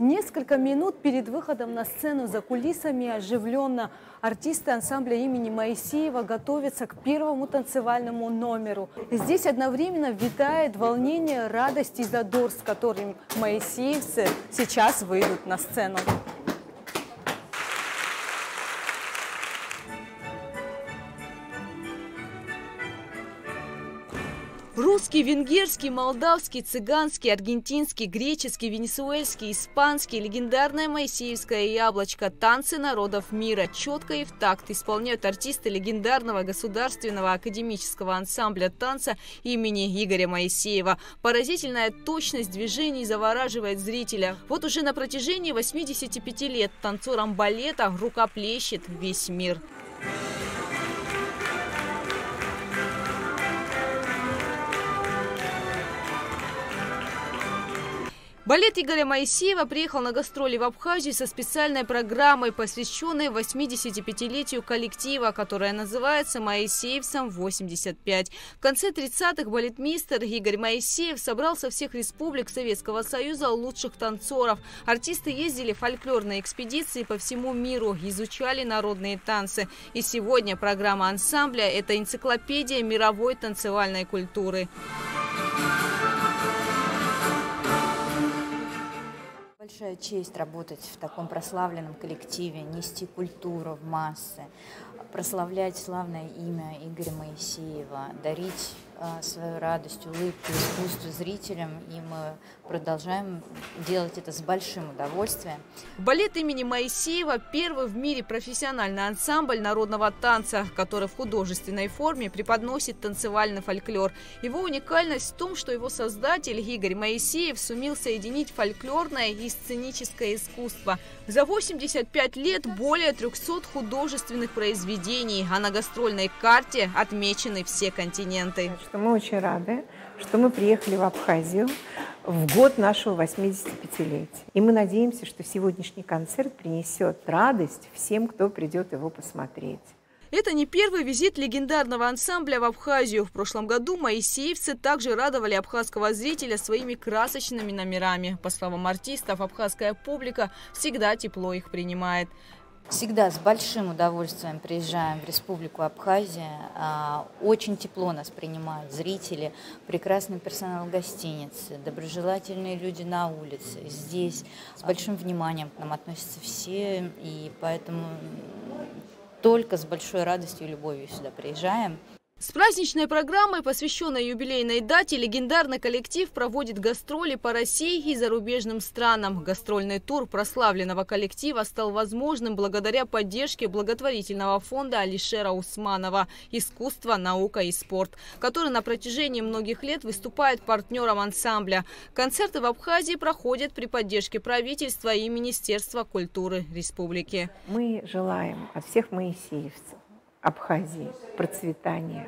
Несколько минут перед выходом на сцену за кулисами оживленно артисты ансамбля имени Моисеева готовятся к первому танцевальному номеру. Здесь одновременно витает волнение, радость и задор, с которым моисеевцы сейчас выйдут на сцену. Русский, венгерский, молдавский, цыганский, аргентинский, греческий, венесуэльский, испанский, легендарное моисеевское яблочко, танцы народов мира четко и в такт исполняют артисты легендарного государственного академического ансамбля танца имени Игоря Моисеева. Поразительная точность движений завораживает зрителя. Вот уже на протяжении 85 лет танцорам балета рукоплещет весь мир. Балет Игоря Моисеева приехал на гастроли в Абхазию со специальной программой, посвященной 85-летию коллектива, которая называется «Моисеевцам 85». В конце 30-х балетмейстер Игорь Моисеев собрал со всех республик Советского Союза лучших танцоров. Артисты ездили в фольклорные экспедиции по всему миру, изучали народные танцы. И сегодня программа ансамбля – это энциклопедия мировой танцевальной культуры. Большая честь работать в таком прославленном коллективе, нести культуру в массы, прославлять славное имя Игоря Моисеева, дарить свою радость, улыбку, искусство зрителям, и мы продолжаем делать это с большим удовольствием. Балет имени Моисеева – первый в мире профессиональный ансамбль народного танца, который в художественной форме преподносит танцевальный фольклор. Его уникальность в том, что его создатель Игорь Моисеев сумел соединить фольклорное и сценическое искусство. За 85 лет более 300 художественных произведений, а на гастрольной карте отмечены все континенты. Мы очень рады, что мы приехали в Абхазию в год нашего 85-летия. И мы надеемся, что сегодняшний концерт принесет радость всем, кто придет его посмотреть. Это не первый визит легендарного ансамбля в Абхазию. В прошлом году моисеевцы также радовали абхазского зрителя своими красочными номерами. По словам артистов, абхазская публика всегда тепло их принимает. Всегда с большим удовольствием приезжаем в Республику Абхазия. Очень тепло нас принимают зрители, прекрасный персонал гостиницы, доброжелательные люди на улице. Здесь с большим вниманием к нам относятся все, и поэтому только с большой радостью и любовью сюда приезжаем. С праздничной программой, посвященной юбилейной дате, легендарный коллектив проводит гастроли по России и зарубежным странам. Гастрольный тур прославленного коллектива стал возможным благодаря поддержке благотворительного фонда Алишера Усманова «Искусство, наука и спорт», который на протяжении многих лет выступает партнером ансамбля. Концерты в Абхазии проходят при поддержке правительства и Министерства культуры республики. Мы желаем от всех моисеевцев Абхазии процветания.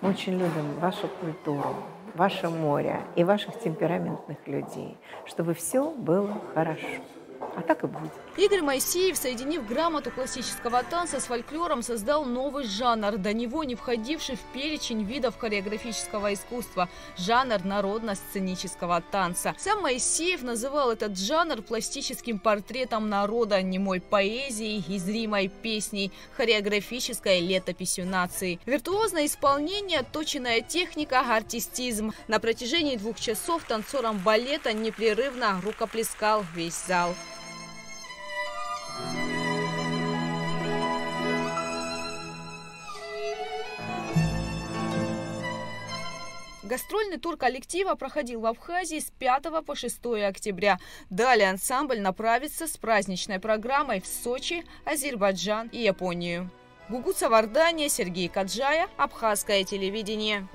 Мы очень любим вашу культуру, ваше море и ваших темпераментных людей, чтобы все было хорошо. А так и будет. Игорь Моисеев, соединив грамоту классического танца с фольклором, создал новый жанр, до него не входивший в перечень видов хореографического искусства – жанр народно-сценического танца. Сам Моисеев называл этот жанр пластическим портретом народа, немой поэзией и зримой песней, хореографической летописью нации. Виртуозное исполнение, точенная техника, артистизм. На протяжении 2 часов танцорам балета непрерывно рукоплескал весь зал. Гастрольный тур коллектива проходил в Абхазии с 5 по 6 октября. Далее ансамбль направится с праздничной программой в Сочи, Азербайджан и Японию. Гугуца Вардания, Сергей Каджая, Абхазское телевидение.